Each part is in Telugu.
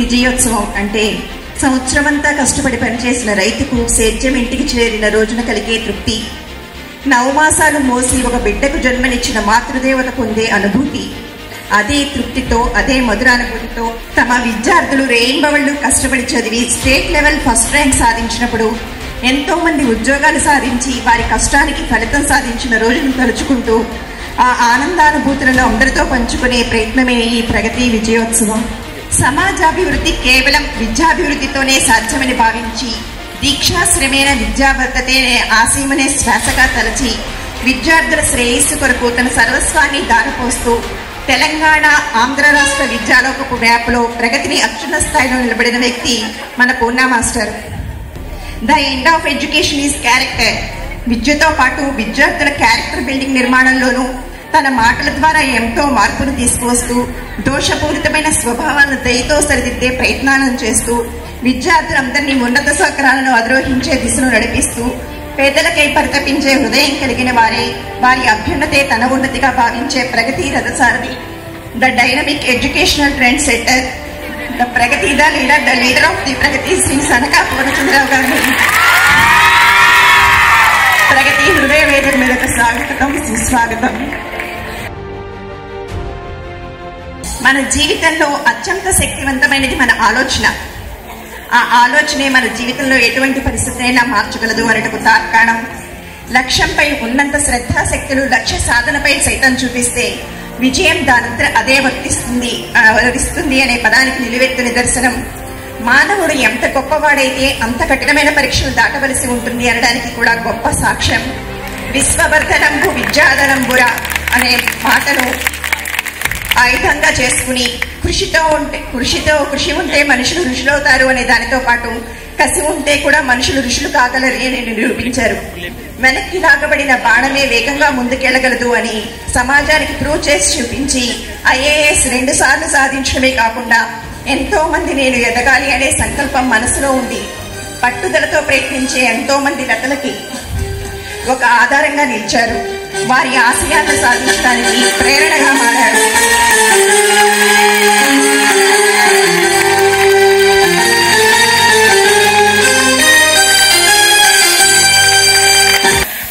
విజయోత్సవం అంటే సంవత్సరమంతా కష్టపడి పనిచేసిన రైతుకు సేద్యం ఇంటికి చేరిన రోజున కలిగే తృప్తి, 9 మాసాలు మోసి ఒక బిడ్డకు జన్మనిచ్చిన మాతృదేవత పొందే అనుభూతి. అదే తృప్తితో, అదే మధురానుభూతితో తమ విద్యార్థులు రేయింబవళ్లు కష్టపడి చదివి స్టేట్ లెవెల్ ఫస్ట్ ర్యాంక్ సాధించినప్పుడు, ఎంతో మంది ఉద్యోగాలు సాధించి వారి కష్టానికి ఫలితం సాధించిన రోజును తలుచుకుంటూ ఆ ఆనందానుభూతులను అందరితో పంచుకునే ప్రయత్నమే ఈ ప్రగతి విజయోత్సవం. సమాజాభివృద్ధి కేవలం విద్యాభివృద్ధితోనే సాధ్యమని భావించి దీక్షాశ్రమేణ విద్యాబద్ధతే ఆశయమనే శ్వాసగా తలచి విద్యార్థుల శ్రేయస్సు కొరకు తన సర్వస్వాన్ని దారపోస్తూ తెలంగాణ ఆంధ్ర రాష్ట్ర విద్యాలోకపు మ్యాప్లో ప్రగతిని అత్యున్నత స్థాయిలో నిలబడిన వ్యక్తి మన Purna master. The end of education is character. విద్యతో పాటు విద్యార్థుల క్యారెక్టర్ బిల్డింగ్ నిర్మాణంలోనూ తన మాటల ద్వారా ఎంతో మార్పును తీసుకువస్తూ దోషపూరితమైన స్వభావాలను దయతో సరిదిద్దే ప్రయత్నాలను చేస్తూ విద్యార్థులందరినీ ఉన్నత శిఖరాలను అధిరోహించే దిశను నడిపిస్తూ పేదలకై పరితపించే హృదయం కలిగిన వారి అభ్యున్నతే తన ఉన్నతిగా భావించే ప్రగతి రథసారథి, the dynamic educational trend setter, the Pragati the leader of the Pragati Shri Sanaka Purnachandrarao గారిని ప్రగతి హృదయ వేదిక మీదకు స్వాగతం, సుస్వాగతం. మన జీవితంలో అత్యంత శక్తివంతమైనది మన ఆలోచన. ఆ ఆలోచనే మన జీవితంలో ఎటువంటి పరిస్థితినైనా మార్చగలదు అనటకు తార్కాణం. లక్ష్యంపై ఉన్నంత శ్రద్ధాశక్తులు లక్ష్య సాధనపై సైతం చూపిస్తే విజయం దానంతర అదే వరిస్తుంది అనే పదానికి నిలువెత్తు నిదర్శనం. మానవుడు ఎంత గొప్పవాడైతే అంత కఠినమైన పరీక్షలు దాటవలసి ఉంటుంది అనడానికి కూడా గొప్ప సాక్ష్యం. విశ్వవర్ధనంబు విద్యాధనంబురా అనే మాటను ఆయుధంగా చేసుకుని కృషి ఉంటే మనుషులు ఋషులవుతారు అనే దానితో పాటు కసి ఉంటే కూడా మనుషులు ఋషులు కాగలరు అని నిరూపించారు. వెనక్కి లాగబడిన బాణమే వేగంగా ముందుకెళ్లగలదు అని సమాజానికి ప్రూవ్ చేసి చూపించి IAS 2 సార్లు సాధించడమే కాకుండా ఎంతో మంది నేను ఎదగాలి అనే సంకల్పం మనసులో ఉంది పట్టుదలతో ప్రయత్నించే ఎంతో మంది లతలకి ఒక ఆధారంగా నిలిచారు. వారి ఆశయాలను సాధించడానికి ప్రేరణగా మారారు.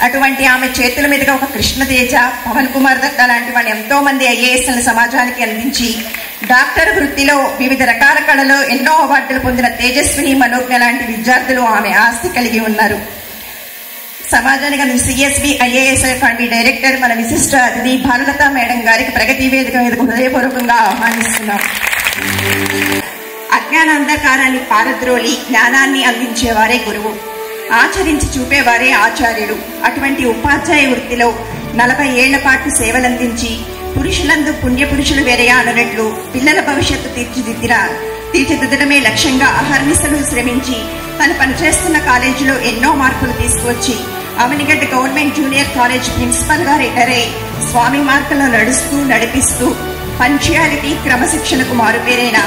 అటువంటి ఆమె చేతుల మీదుగా ఒక కృష్ణతేజ, పవన్ కుమార్ దత్త లాంటి వాళ్ళు ఎంతో మంది IASలను సమాజానికి అందించి డాక్టర్ వృత్తిలో వివిధ రకాల కళలో ఎన్నో అవార్డులు పొందిన తేజస్విని మనోజ్ఞ లాంటి విద్యార్థులు ఆమె ఆస్తి కలిగి ఉన్నారు. సమాజానికి అందిన CSB IAS అకాడమీ డైరెక్టర్ మన విశిష్ట అతిథి భానులత మేడం గారికి ప్రగతి వేదిక మీదకు హృదయపూర్వకంగా ఆహ్వానిస్తున్నాం. అజ్ఞానాంధకారాన్ని పారద్రోలి జ్ఞానాన్ని అందించేవారే గురువు, ఆచరించి చూపేవారే ఆచార్యుడు. అటువంటి ఉపాధ్యాయ వృత్తిలో 40 ఏళ్ల పాటు సేవలందించి పురుషులందు పుణ్యపురుషులు వేరేయా అన్నట్లు పిల్లల భవిష్యత్తు తీర్చిదిద్దడమే లక్ష్యంగా అహర్నిశలు శ్రమించి తను పనిచేస్తున్న కాలేజీలో ఎన్నో మార్పులు తీసుకువచ్చి Avanigadda government junior college principal గా రిటైర్ అయి స్వామి మార్గంలో నడిపిస్తూ పంక్చుయాలిటీ, క్రమశిక్షణకు మారుపేరైన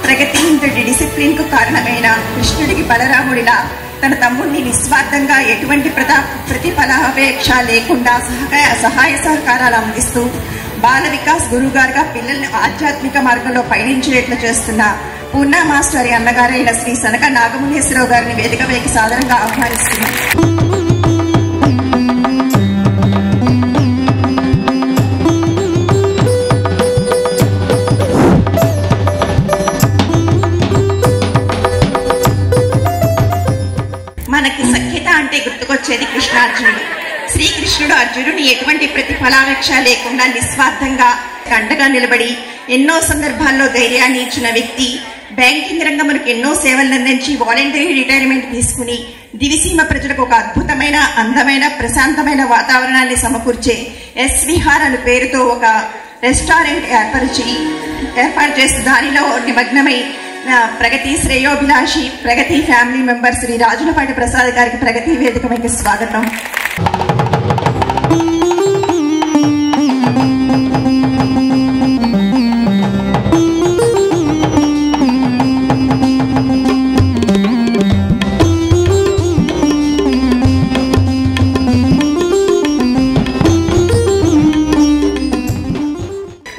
ప్రగతి ఇంతటి డిసిప్లిన్ కు కారణమైన కృష్ణుడికి బలరాముడిలా తన తమ్ముడిని నిస్వార్థంగా ఎటువంటి ప్రతిఫలాపేక్ష లేకుండా సహాయ సహకారాలు అందిస్తూ బాల వికాస్ గురువు గారుగా పిల్లల్ని ఆధ్యాత్మిక మార్గంలో పయనించేట్లు చేస్తున్న పూర్ణ మాస్టర్ అన్నగారైన శ్రీ సనక నాగమునేశ్వరరావు గారిని వేదికపైకి సాదరంగా ఆహ్వానిస్తున్నారు. మనకి సఖ్యత అంటే గుర్తుకొచ్చేది కృష్ణార్జునుడు. శ్రీకృష్ణుడు అర్జునుడిని ఎటువంటి ప్రతిఫలాపేక్ష లేకుండా నిస్వార్థంగా అండగా నిలబడి ఎన్నో సందర్భాల్లో ధైర్యాన్ని ఇచ్చిన వ్యక్తి. బ్యాంకింగ్ రంగములకు ఎన్నో సేవలను అందించి వాలంటరీ రిటైర్మెంట్ తీసుకుని దివిసీమ ప్రజలకు ఒక అద్భుతమైన, అందమైన, ప్రశాంతమైన వాతావరణాన్ని సమకూర్చే ఎస్ విహార్ అనే పేరుతో ఒక రెస్టారెంట్ ఏర్పాటు చేస్తూ దానిలో నిమగ్నమై ప్రగతి శ్రేయోభిలాషి ప్రగతి ఫ్యామిలీ మెంబర్ శ్రీ రాజులపాటి ప్రసాద్ గారికి ప్రగతి వేదికపైకి స్వాగతం.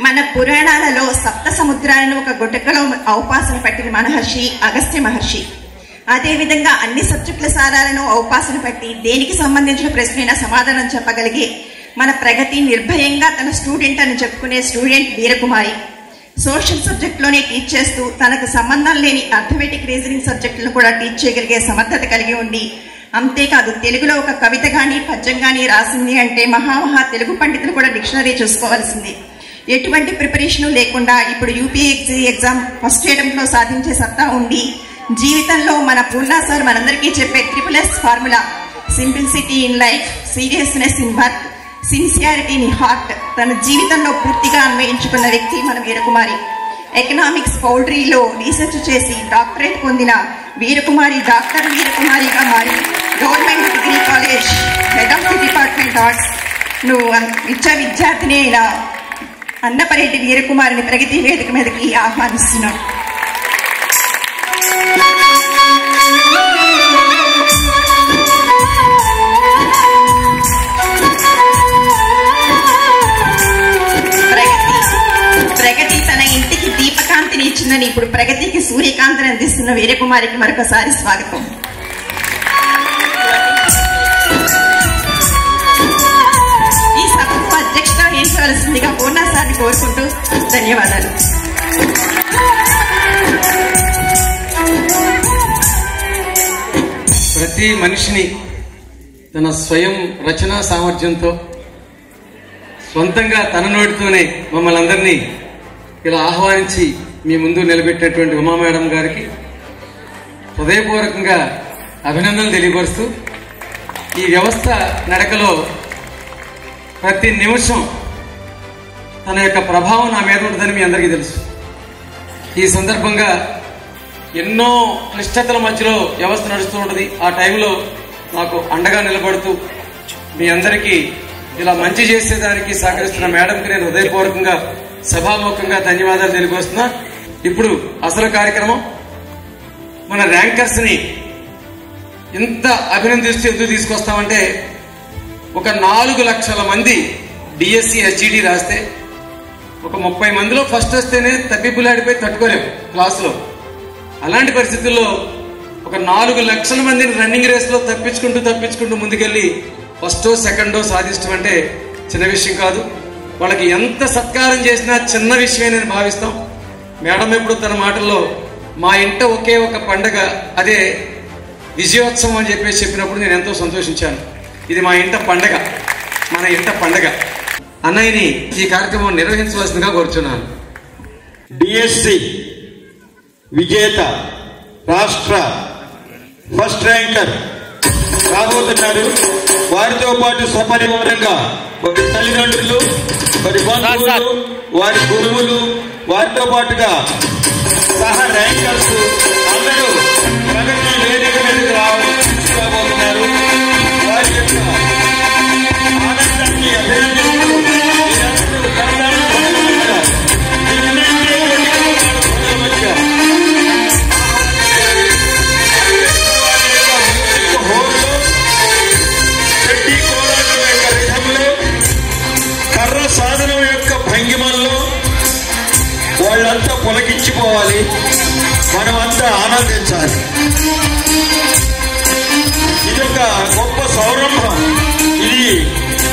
మన పురాణాలలో సప్త సముద్రాలను ఒక గుటకలో ఔపాసన పట్టిన మహర్షి అగస్త్య మహర్షి. అదేవిధంగా అన్ని సబ్జెక్టుల సారాలను ఔపాసన పట్టి దేనికి సంబంధించిన ప్రశ్నైనా సమాధానం చెప్పగలిగే మన ప్రగతి నిర్భయంగా తన స్టూడెంట్ అని చెప్పుకునే స్టూడెంట్ వీరకుమారి. సోషల్ సబ్జెక్టులోనే టీచ్ చేస్తూ తనకు సంబంధం లేని అర్థమెటిక్ రీజనింగ్ సబ్జెక్టులను కూడా టీచ్ చేయగలిగే సమర్థత కలిగి ఉండి, అంతేకాదు తెలుగులో ఒక కవిత గాని పద్యం గాని రాసింది అంటే మహా తెలుగు పండితులు కూడా డిక్షనరీ చూసుకోవాల్సింది. ఎటువంటి ప్రిపరేషన్ లేకుండా ఇప్పుడు యూపీఎస్సీ ఎగ్జామ్ ఫస్ట్ అటెంప్ట్ లో సాధించే సత్తా ఉండి, జీవితంలో మన పూర్ణ సార్ మనందరికీ చెప్పే 3S formula simplicity in life, seriousness in work, sincerity in heart తన జీవితంలో పూర్తిగా అన్వయించుకున్న వ్యక్తి మన వీరకుమారి. ఎకనామిక్స్ పౌల్ట్రీలో రీసెర్చ్ చేసి డాక్టరేట్ పొందిన వీరకుమారి డాక్టర్ వీరకుమారిగా మారి government degree college head of the department arts విద్యార్థిని అయిన అన్నపరెడ్డి వీరకుమారిని ప్రగతి వేదిక మీదకి ఆహ్వానిస్తున్నాం. ప్రగతి తన ఇంటికి దీపకాంతిని ఇచ్చిందని ఇప్పుడు ప్రగతికి సూర్యకాంతిని అందిస్తున్న వీరకుమారికి మరొకసారి స్వాగతం. ఈ సభకు అధ్యక్షత వహించవలసిందిగా పూర్ణ సార్ని కోరుకుంటూ ధన్యవాదాలు. ప్రతి మనిషిని తన స్వయం రచనా సామర్థ్యంతో సొంతంగా తన నోటితోనే మమ్మల్ని అందరినీ ఇలా ఆహ్వానించి మీ ముందు నిలబెట్టినటువంటి ఉమా మేడం గారికి హృదయపూర్వకంగా అభినందనలు తెలియపరుస్తూ, ఈ వ్యవస్థ నడకలో ప్రతి నిమిషం తన యొక్క ప్రభావం నా మీద ఉంటుందని మీ అందరికీ తెలుసు. ఈ సందర్భంగా ఎన్నో క్లిష్టతల మధ్యలో వ్యవస్థ నడుస్తూ ఉంటుంది. ఆ టైంలో నాకు అండగా నిలబడుతూ మీ అందరికీ ఇలా మంచి చేసేదానికి సహకరిస్తున్న మేడంకి నేను హృదయపూర్వకంగా సభాముఖంగా ధన్యవాదాలు తెలియపరుస్తున్నా. ఇప్పుడు అసలు కార్యక్రమం, మన ర్యాంకర్స్ ని ఇంత అభినందిస్తూ ఎందుకు తీసుకొస్తామంటే, ఒక 4 లక్షల మంది డిఎస్సి హెచ్ఈడి రాస్తే ఒక 30 మందిలో ఫస్ట్ వస్తేనే తప్పిపులాడిపోయి తట్టుకోలేము క్లాసులో. అలాంటి పరిస్థితుల్లో ఒక 4 లక్షల మందిని రన్నింగ్ రేస్ లో తప్పించుకుంటూ ముందుకెళ్లి ఫస్టో సెకండో సాధించడం అంటే చిన్న విషయం కాదు. వాళ్ళకి ఎంత సత్కారం చేసినా చిన్న విషయమే నేను భావిస్తాం. మేడం ఎప్పుడు తన మాటల్లో మా ఇంట ఒకే ఒక పండగ, అదే విజయోత్సవం అని చెప్పినప్పుడు నేను ఎంతో సంతోషించాను. ఇది మా ఇంట పండగ, మన ఇంట పండగ. అన్నయ్యని ఈ కార్యక్రమం నిర్వహించవలసిందిగా కోరుచున్నాను. డిఎస్సి విజేత రాష్ట్ర ఫస్ట్ ర్యాంకర్ రాబోతున్నారు. వారితో పాటు సపరివారంగా వారి తల్లిదండ్రులు, వారి బంధువులు, వారి గురువులు, వారితో పాటుగా సహా ర్యాంకర్స్ అందరూ ప్రగతి వేదిక మీదకి రాబోతున్నారు. వారి యొక్క ఆనందాన్ని అభినందిస్తూ కర్ర సాధనం యొక్క భంగిమల్లో వాళ్ళంతా పొలకించిపోవాలి, మనమంతా ఆనందించాలి. ఇది ఒక గొప్ప సౌరంభం. ఇది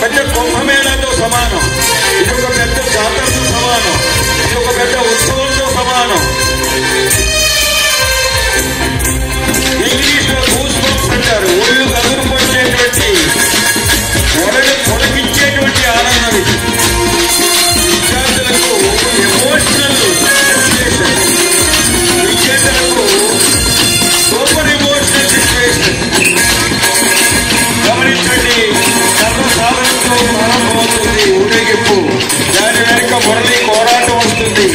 పెద్ద కుంభమేళతో సమానం, ఇది ఒక పెద్ద జాతరతో సమానం, ఇది ఒక పెద్ద ఉత్సవంతో సమానం. ఇంగ్లీష్ లో గూస్ బంప్స్ అంటారు. ఒళ్ళు గదురు పట్టేటువంటి, ఒళ్ళు పొలకించేటువంటి ఆనందం ఇది. విద్యార్థులకు ఎమోషనల్ సిచ్యువేషన్, విద్యార్థులకు సూపర్ ఎమోషనల్ సిచ్యువేషన్. గమనించండి, సర్వ సాధనతో ప్రారంభమవుతుంది ఊరేగింపు. దాని వెనుక మురళి కోరాటం వస్తుంది.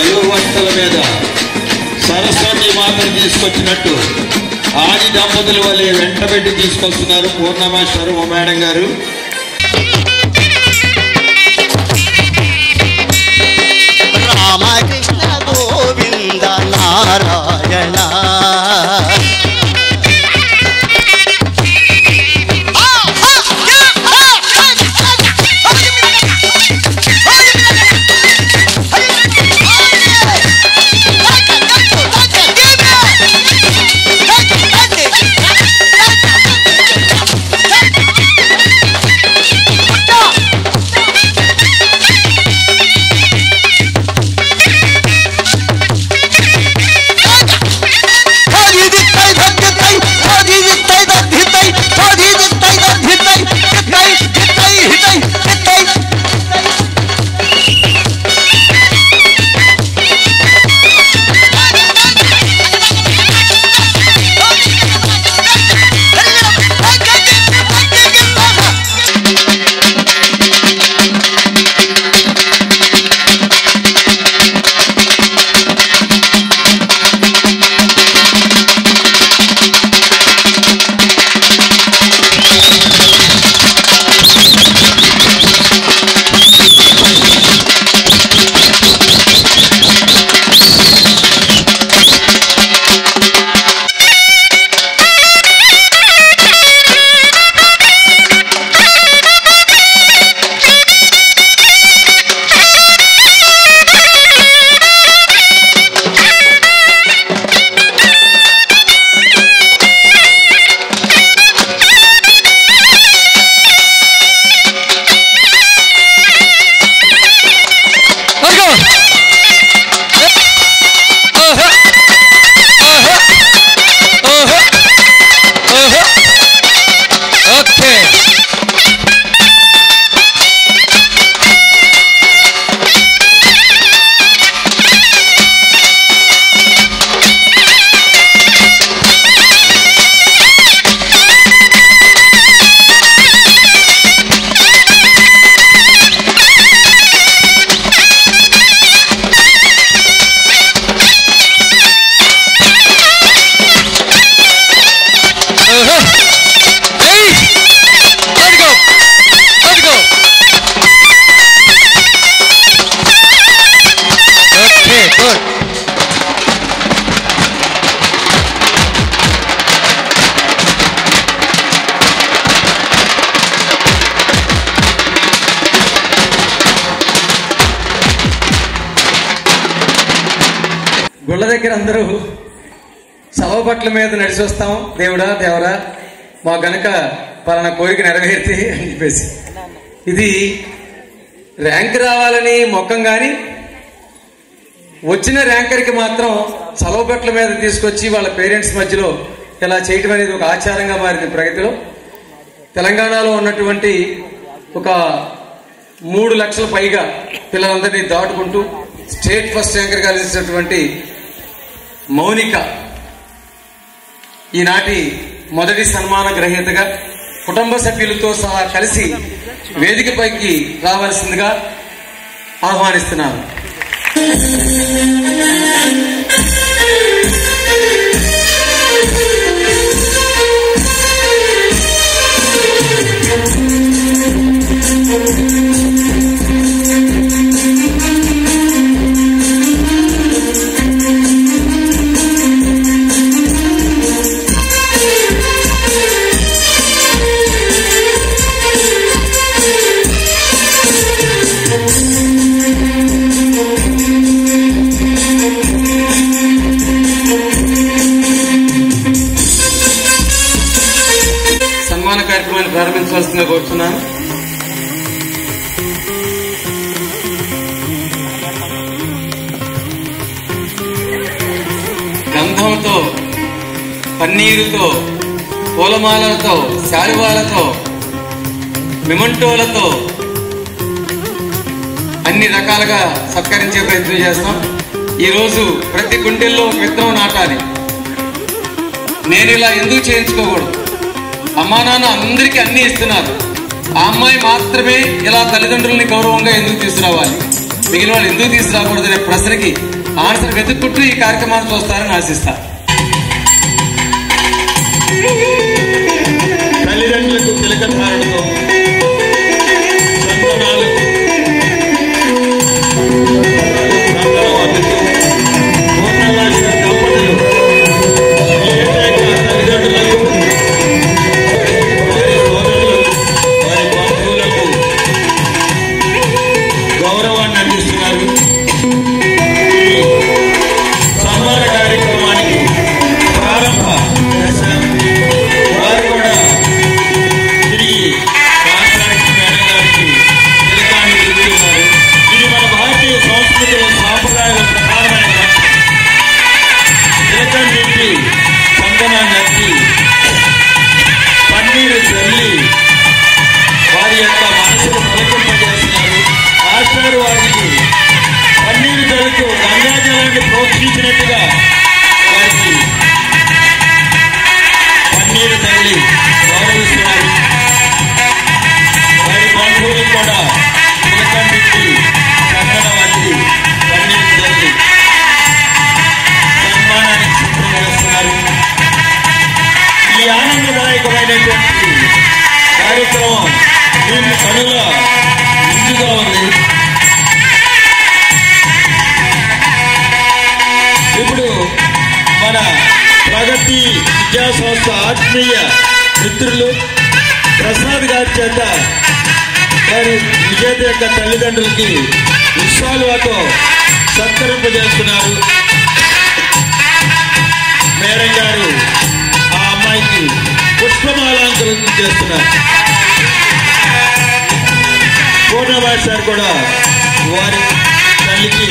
తెలుగు వంటల మీద సరస్వతి మాతను తీసుకొచ్చినట్టు ఆది దంపతుల వల్లే వెంటబెట్టి తీసుకొస్తున్నారు పూర్ణమాస్టర్ మేడం గారు. రామకృష్ణ గోవింద నారాయణ గుళ్ళ దగ్గర అందరూ శవ బట్టల మీద నడిచి వస్తాం, దేవుడా దేవరా మా గనక పలానా కోరిక నెరవేరితే అని చెప్పేసి. ఇది ర్యాంక్ రావాలని మొక్కం కానీ వచ్చిన ర్యాంకర్కి మాత్రం సెలవు బట్టల మీద తీసుకొచ్చి వాళ్ళ పేరెంట్స్ మధ్యలో ఇలా చేయటం అనేది ఒక ఆచారంగా మారింది ప్రగతిలో. తెలంగాణలో ఉన్నటువంటి ఒక 3 లక్షల పైగా పిల్లలందరినీ దాటుకుంటూ స్టేట్ ఫస్ట్ ర్యాంకర్ కలిసినటువంటి మౌనిక ఈనాటి మొదటి సన్మాన గ్రహీతగా కుటుంబ సభ్యులతో సహా కలిసి వేదికపైకి రావాల్సిందిగా ఆహ్వానిస్తున్నాను. కార్యక్రమాన్ని ప్రారంభించవలసిందిగా కోరుతున్నాను. గంధంతో, పన్నీరుతో, పూలమాలలతో, శాలువాలతో, మిమంటోలతో అన్ని రకాలుగా సత్కరించే ప్రయత్నం చేస్తాం. ఈరోజు ప్రతి గుండెల్లో ఒక విత్తనం నాటాలి. నేను ఇలా ఎందుకు చేయించుకోకూడదు? అమ్మా నాన్న అందరికీ అన్ని ఇస్తున్నారు, ఆ అమ్మాయి మాత్రమే ఇలా తల్లిదండ్రుల్ని గౌరవంగా ఎందుకు తీసుకురావాలి? మిగిలిన వాళ్ళు ఎందుకు తీసుకురాకూడదు అనే ప్రశ్నకి ఆన్సర్ వెతుక్కుంటూ ఈ కార్యక్రమాన్ని చూస్తారని ఆశిస్తా. తల్లిదండ్రులకు తిలకధారణతో సంతానాలు గౌరవాన్ని అందిస్తున్నారు. సన్మాన కార్యక్రమానికి ప్రారంభ వారు కూడా తిరిగి రాష్ట్రానికి మేడం గారికి తిలకాన్ని ఇస్తున్నారు. ఇది మన భారతీయ సంస్కృతిలో సాంప్రదాయాల ప్రధానమైన తిలకాన్ని ఇచ్చి చందనాన్ని నచ్చి పన్నీరు చల్లి వారి యొక్క మనసును పలకింపజేస్తున్నారు. మాస్టర్ వారికి పన్నీరు జల్లుతూ గంగాజలాన్ని ప్రోత్సహించినట్టుగా వారికి పన్నీరు తల్లి గౌరవిస్తున్నారు. వారి బంధువులు కూడా తిలకండిచ్చి చందనం వచ్చి పన్నీరు జల్లి సన్మానానికి సిద్ధం చేస్తున్నారు. ఈ ఆనందదాయకమైనటువంటి కార్యక్రమం దీన్ని కనుల ముందుగా ఉంది. ఇప్పుడు మన ప్రగతి విద్యా సంస్థ ఆత్మీయ మిత్రులు ప్రసాద్ గారి చేత వారి విజేత యొక్క తల్లిదండ్రులకి విశ్వాలతో సత్కరింపజేస్తున్నారు. మేడం గారు ఆ అమ్మాయికి పుష్పమాలంకరణ చేస్తున్నారు. పూర్ణమాస్టర్ కూడా వారి తల్లికి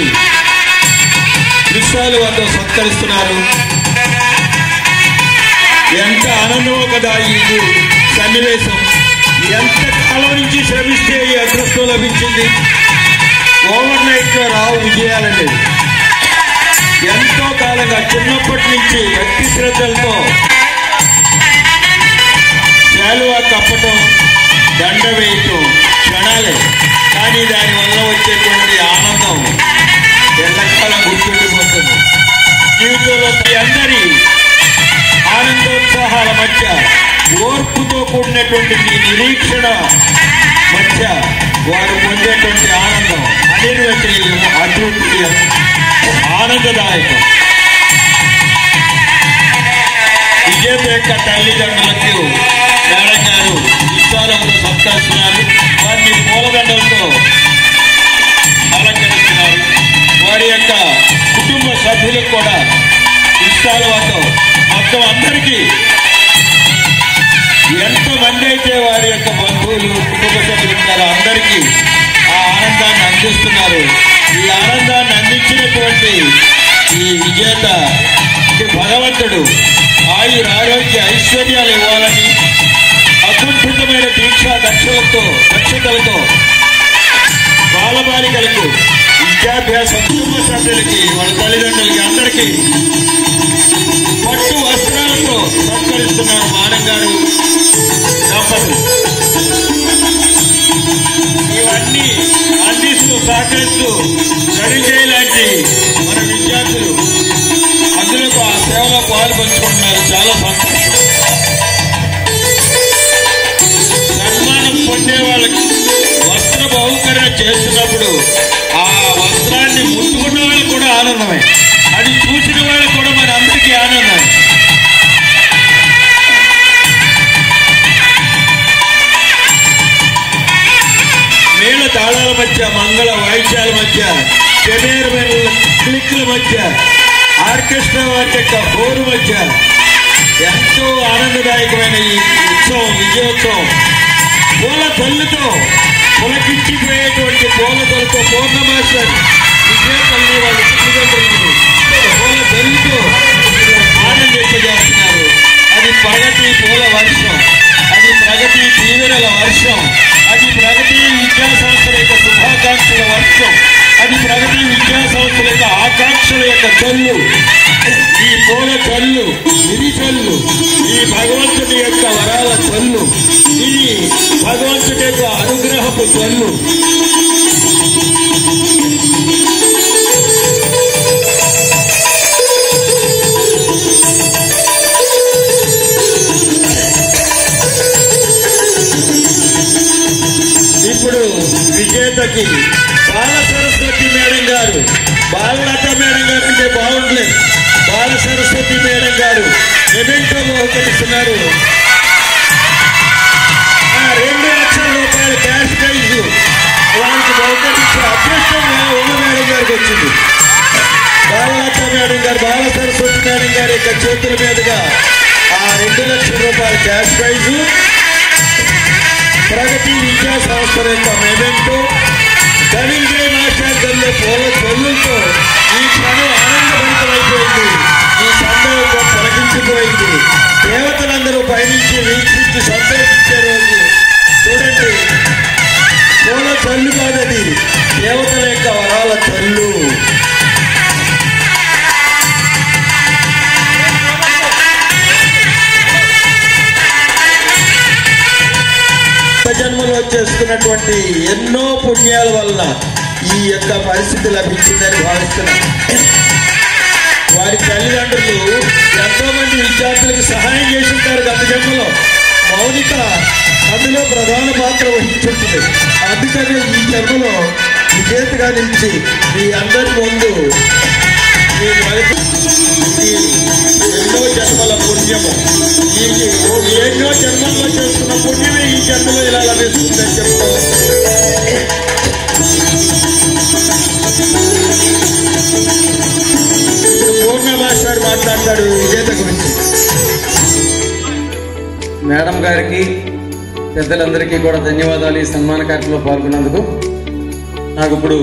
విశ్వాలతో సత్కరిస్తున్నారు. ఎంత ఆనందమో కదా ఈ సన్నివేశం. ఎంత కాలం నుంచి శ్రమిస్తే ఈ అదృష్టం లభించింది. ఓవర్ నైట్ లో రావు విజయాలండి. ఎంతో కాలంగా చిన్నప్పటి నుంచి భక్తి శ్రద్ధలతో శాలువా కప్పటం, దండ వేయటం క్షణాలే, కానీ దానివల్ల వచ్చేటువంటి ఆనందం ఎల్లకాలం గుర్తుండిపోతుంది. జీవితంలో అందరి ఆనందోత్సాహాల మధ్య ఓర్పుతో కూడినటువంటి ఈ నిరీక్షణ మధ్య వారు పొందేటువంటి ఆనందం అనిర్వచనీయం, అద్వితీయం, ఆనందదాయకం. విజేత యొక్క తల్లిదండ్రులకు మేడం గారు విశ్వాలతో సత్కరిస్తున్నారు. వారిని పూలదండలతో అలంకరిస్తున్నారు. వారి యొక్క కుటుంబ సభ్యులకు కూడా విశ్వాలతో మొత్తం అందరికీ ఎంతమంది అయితే వారి యొక్క బంధువులు కుటుంబ సభ్యులు ఉన్నారో అందరికీ ఆ ఆనందాన్ని అందిస్తున్నారు. ఈ ఆనందాన్ని అందించినటువంటి ఈ విజేత భగవంతుడు ఆయుర ఆరోగ్య ఐశ్వర్యాలు ఇవ్వాలని అద్భుతమైన దీక్షా దక్షతలతో బాలబాలికలకు విద్యాభ్యాసం, కుటుంబ సభ్యులకి, వాళ్ళ తల్లిదండ్రులకి అందరికీ పట్టు వస్త్రాలతో సత్కరిస్తున్నారు మానం గారు దంపతులు. ఇవన్నీ అందిస్తూ సహకరిస్తూ ధనంజయ్ లాంటి మన విద్యార్థులు అందులో ఆ సేవలో పాలు పంచుకుంటున్నారు. చాలా సంతోషం. సన్మానం పొందే వాళ్ళకి వస్త్ర బహుకరణ చేస్తున్నప్పుడు ఆ వస్త్రాన్ని ముట్టుకున్న వాళ్ళకు కూడా ఆనందమే, అది చూసిన వాళ్ళకు కూడా మన అందరికీ ఆనందం. మేళ తాళాల మధ్య, మంగళ వాయిద్యాల మధ్య, కెమెరామెన్ క్లిక్ల మధ్య, ఆర్కెస్ట్రా వారి యొక్క హోరు మధ్య ఎంతో ఆనందదాయకమైన ఈ ఉత్సవం, విజయోత్సవం పూల తల్లితో పులకించిపోయేటువంటి పూల తల్లితో పూర్ణమాస్టర్ విజయ తల్లి వాళ్ళ తల్లిదండ్రులను పూల తల్లితో ఆనందింపజేస్తున్నారు. అది ప్రగతి పూల వర్షం, అది ప్రగతి దీవెనల వర్షం, అది ప్రగతి విద్యా సంస్థల యొక్క శుభాకాంక్షల వర్షం, అది ప్రగతి విద్యా సంస్థల యొక్క ఆకాంక్షల యొక్క చల్లు. ఈ పూల చల్లు, ఇది చల్లు, ఈ భగవంతుడి యొక్క వరాల చల్లు, ఇది భగవంతుడి యొక్క అనుగ్రహపు చల్లు. బాలలత మేడం గారు అంటే బాగుండలేదు. బాల సరస్వతి మేడం గారు మెమెంటో బహుకరిస్తున్నారు. 2 లక్షల రూపాయల క్యాష్ ప్రైజ్ వారికి బహుకరించే అదృష్టం ఉన్న మేడం గారికి వచ్చింది. బాలలత మేడం గారు, బాల సరస్వతి మేడం గారి యొక్క చేతుల మీదుగా ఆ 2 లక్షల రూపాయల క్యాష్ ప్రైజ్, ప్రగతి విద్యా సంస్థల యొక్క మెమెంటో, ధనంజయ మాస్టర్ గల్లో పూల చెల్లులతో ఈ క్షణం ఆనందభరితమైపోయింది. ఈ సందర్భం తొలగించిపోయింది. దేవతలందరూ పయనించి వీక్షించి సంతోషించే రోజు చూడండి. పూల చల్లు కాదది, దేవతల యొక్క వరాల చల్లు. జన్మలో చేసుకున్నటువంటి ఎన్నో పుణ్యాల వల్ల ఈ యొక్క పరిస్థితి లభించిందని భావిస్తున్నాను. వారి తల్లిదండ్రులు ఎంతో మంది విద్యార్థులకు సహాయం చేసి ఉంటారు గత జన్మలో. మౌనిక అందులో ప్రధాన పాత్ర వహించుంటుంది. అందుకనే ఈ జన్మలో విజేతగా నిలిచి మీ అందరి ముందు ఎన్నో జన్మల పుణ్యము, ఎన్నో జన్మల్లో చేసుకున్న పుణ్యమే ఈ జన్మలో ఇలా లభిస్తుందని చెప్తాం. పూర్ణ మాస్టర్ మాట్లాడతాడు విజేత గురించి. మేడం గారికి, పెద్దలందరికీ కూడా ధన్యవాదాలు ఈ సన్మాన కార్యక్రమంలో పాల్గొన్నందుకు. నాకు ఇప్పుడు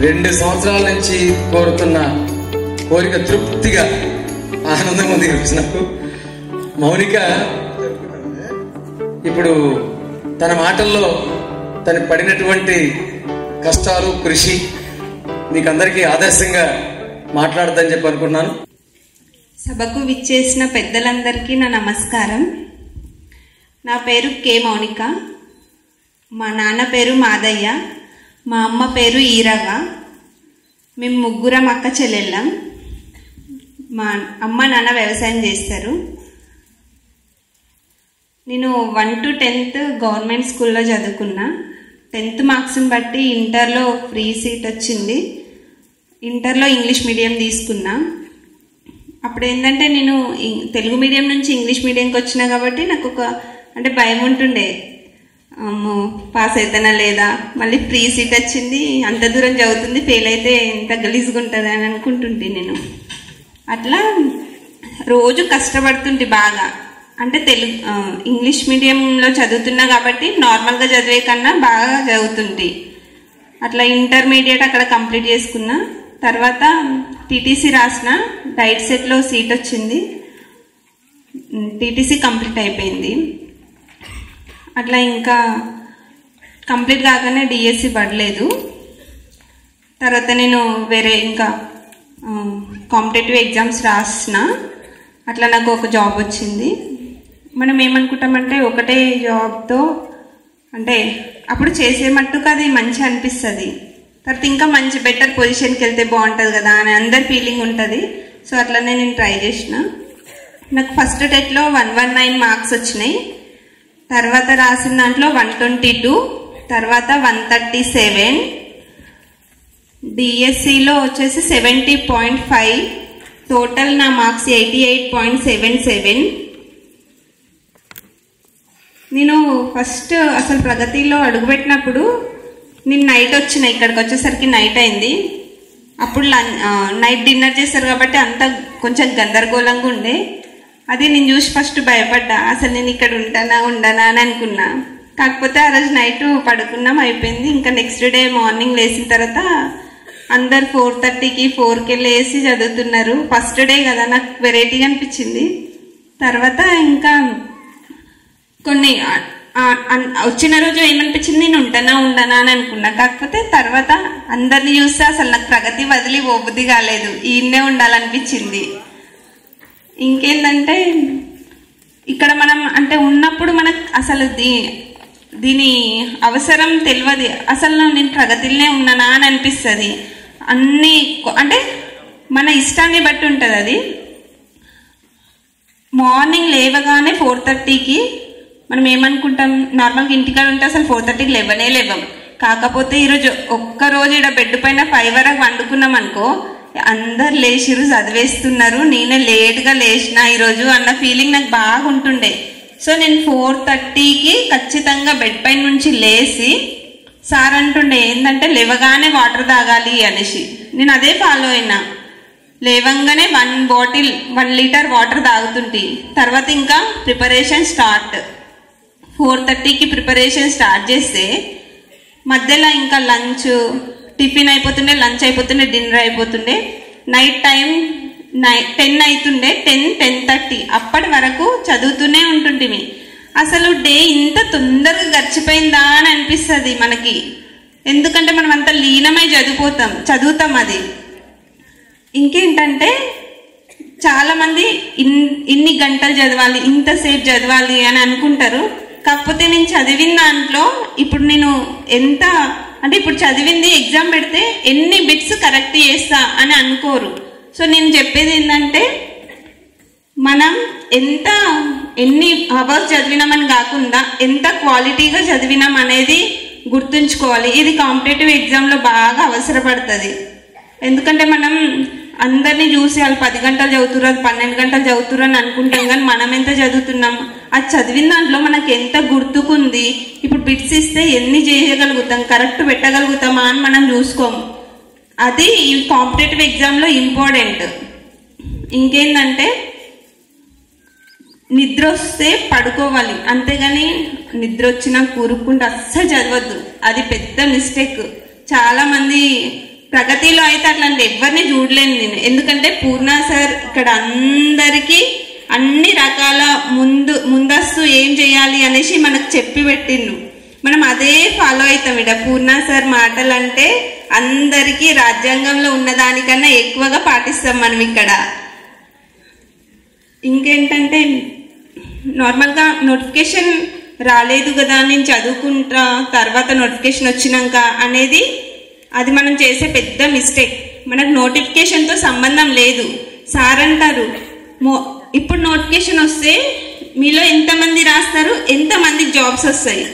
2 సంవత్సరాల నుంచి కోరుతున్న కోరిక తృప్తిగా ఆనందం ఉంది నాకు. మౌనిక ఇప్పుడు తన మాటల్లో తను పడినటువంటి కష్టాలు, కృషి మీకందరికీ ఆదర్శంగా మాట్లాడదని చెప్పి అనుకున్నాను. సభకు విచ్చేసిన పెద్దలందరికీ నా నమస్కారం. నా పేరు కే మౌనిక. మా నాన్న పేరు మాదయ్య, మా అమ్మ పేరు ఈరవ్వ. మేము 3 అక్క చెల్లెళ్ళం. మా అమ్మ నాన్న వ్యవసాయం చేస్తారు. నేను 1 to 10th గవర్నమెంట్ స్కూల్లో చదువుకున్నా. 10th మార్క్స్ని బట్టి ఇంటర్లో ఫ్రీ సీట్ వచ్చింది. ఇంటర్లో ఇంగ్లీష్ మీడియం తీసుకున్నా. అప్పుడు ఏంటంటే నేను తెలుగు మీడియం నుంచి ఇంగ్లీష్ మీడియంకి వచ్చినా కాబట్టి నాకు ఒక అంటే భయం ఉంటుండే, పాస్ అవుతానా లేదా, మళ్ళీ ఫ్రీ సీట్ వచ్చింది, అంత దూరం చదువుతుంది, ఫెయిల్ అయితే ఎంత గలీజ్గా ఉంటుంది అని అనుకుంటుంటే నేను. అట్లా రోజు కష్టపడుతుంటే బాగా, అంటే ఇంగ్లీష్ మీడియంలో చదువుతున్నా కాబట్టి నార్మల్గా చదివే కన్నా బాగా చదువుతుంటే. అట్లా ఇంటర్మీడియట్ అక్కడ కంప్లీట్ చేసుకున్నా. తర్వాత టీటీసీ రాసిన, డైట్ సెట్లో సీట్ వచ్చింది, టీటీసీ కంప్లీట్ అయిపోయింది. అట్లా ఇంకా కంప్లీట్ కాగానే డిఎస్సి పడలేదు. తర్వాత నేను వేరే ఇంకా కాంపిటేటివ్ ఎగ్జామ్స్ రాసిన. అట్లా నాకు ఒక జాబ్ వచ్చింది. మనం ఏమనుకుంటామంటే ఒకటే జాబ్తో అంటే అప్పుడు చేసే మట్టుకు అది మంచి అనిపిస్తుంది. తర్వాత ఇంకా మంచి బెటర్ పొజిషన్కి వెళ్తే బాగుంటుంది కదా అని అందరి ఫీలింగ్ ఉంటుంది. సో అట్లనే నేను ట్రై చేసిన. నాకు ఫస్ట్ టెట్లో 119 మార్క్స్ వచ్చినాయి. తర్వాత రాసిన దాంట్లో 122, తర్వాత 137, డిఎస్సిలో వచ్చేసి 70.5, టోటల్ నా మార్క్స్ 88.77. నేను ఫస్ట్ అసలు ప్రగతిలో అడుగుపెట్టినప్పుడు నేను నైట్ వచ్చిన, ఇక్కడికి వచ్చేసరికి నైట్ అయింది. అప్పుడు నైట్ డిన్నర్ చేస్తారు కాబట్టి అంతా కొంచెం గందరగోళంగా ఉండే. అది నేను చూసి ఫస్ట్ భయపడ్డా, అసలు నేను ఇక్కడ ఉండనా అని అనుకున్నా. కాకపోతే ఆ రోజు నైట్ పడుకున్నాం, అయిపోయింది. ఇంకా నెక్స్ట్ డే మార్నింగ్ లేచిన తర్వాత అందరు 4:30కి 4కి లేసి చదువుతున్నారు. ఫస్ట్ డే కదా, నాకు వెరైటీగా అనిపించింది. తర్వాత ఇంకా కొన్ని వచ్చిన రోజు ఏమనిపించింది, నేను ఉండనా అని అనుకున్నా. కాకపోతే తర్వాత అందరినీ చూస్తే అసలు నాకు ప్రగతి వదిలి పోబుద్ధి కాలేదు, ఈయన్నే ఉండాలనిపించింది. ఇంకేంటంటే ఇక్కడ మనం అంటే ఉన్నప్పుడు మనకు అసలు దీని అవసరం తెలియదు. అసలు నేను ప్రగతిలోనే ఉన్నానా అని అనిపిస్తుంది. అన్నీ అంటే మన ఇష్టాన్ని బట్టి ఉంటుంది. అది మార్నింగ్ లేవగానే 4:30కి మనం ఏమనుకుంటాం, నార్మల్గా ఇంటికాడ ఉంటే అసలు 4:30కి లేవనే లేవం. కాకపోతే ఈరోజు ఒక్కరోజు ఇక్కడ బెడ్ పైన 5 వరకు వండుకున్నాం అనుకో, అందరు లేచిరు చదివేస్తున్నారు, నేనే లేట్గా లేచిన ఈరోజు అన్న ఫీలింగ్ నాకు బాగా ఉంటుండే. సో నేను 4:30కి ఖచ్చితంగా బెడ్ పైన నుంచి లేచి సార్ అంటుండే ఏంటంటే లేవగానే వాటర్ తాగాలి అనేసి. నేను అదే ఫాలో అయినా. లేవంగానే 1 లీటర్ వాటర్ తాగుతుంటే తర్వాత ఇంకా ప్రిపరేషన్ స్టార్ట్. 4:30కి ప్రిపరేషన్ స్టార్ట్ చేస్తే మధ్యలో ఇంకా లంచ్, టిఫిన్ అయిపోతుండే, లంచ్ అయిపోతుండే, డిన్నర్ అయిపోతుండే. నైట్ టైం 10 అవుతుండే, 10:30 అప్పటి వరకు చదువుతూనే ఉంటుంటిమి. అసలు డే ఇంత తొందరగా గడిచిపోయిందా అని అనిపిస్తుంది మనకి. ఎందుకంటే మనం అంత లీనమై చదువుతాం. అది ఇంకేంటంటే చాలామంది ఇన్ని గంటలు చదవాలి, ఇంతసేపు చదవాలి అని అనుకుంటారు. కాకపోతే నేను చదివిన దాంట్లో ఇప్పుడు నేను ఇప్పుడు చదివింది ఎగ్జామ్ పెడితే ఎన్ని బిట్స్ కరెక్ట్ చేస్తా అని అనుకోరు. సో నేను చెప్పేది ఏంటంటే మనం ఎన్ని అవర్స్ చదివినామని కాకుండా ఎంత క్వాలిటీగా చదివినాం అనేది గుర్తుంచుకోవాలి. ఇది కాంపిటేటివ్ ఎగ్జామ్లో బాగా అవసరపడుతుంది. ఎందుకంటే మనం అందరినీ చూసి వాళ్ళు 10 గంటలు చదువుతున్నారు, 12 గంటలు చదువుతున్నారు అని అనుకుంటాం, కానీ మనం ఎంత చదువుతున్నాం, అది చదివిన దాంట్లో మనకు ఎంత గుర్తుకుంది, ఇప్పుడు బిట్స్ ఇస్తే ఎన్ని చేయగలుగుతాం, కరెక్ట్ పెట్టగలుగుతామా అని మనం చూసుకోము. అది ఈ కాంపిటేటివ్ ఎగ్జామ్లో ఇంపార్టెంట్. ఇంకేంటంటే నిద్ర వస్తే పడుకోవాలి, అంతేగాని నిద్ర వచ్చినా కూరుకుంటూ అస్సలు చదవద్దు. అది పెద్ద మిస్టేక్. చాలా మంది ప్రగతిలో అయితే అట్లాంటి ఎవరిని చూడలేను నేను. ఎందుకంటే పూర్ణ సార్ ఇక్కడ అందరికీ అన్ని రకాల ముందస్తు ఏం చేయాలి అనేసి మనకు చెప్పి పెట్టిండు. మనం అదే ఫాలో అవుతాం. ఇక్కడ పూర్ణ సార్ మాటలు అంటే అందరికీ రాజ్యాంగంలో ఉన్నదానికన్నా ఎక్కువగా పాటిస్తాం మనం ఇక్కడ. ఇంకేంటంటే నార్మల్గా నోటిఫికేషన్ రాలేదు కదా నేను చదువుకుంటా తర్వాత నోటిఫికేషన్ వచ్చినాక అనేది అది మనం చేసే పెద్ద మిస్టేక్. మనకు నోటిఫికేషన్తో సంబంధం లేదు. సార్ అంటారు ఇప్పుడు నోటిఫికేషన్ వస్తే మీలో ఎంతమంది రాస్తారు, ఎంతమందికి జాబ్స్ వస్తాయి,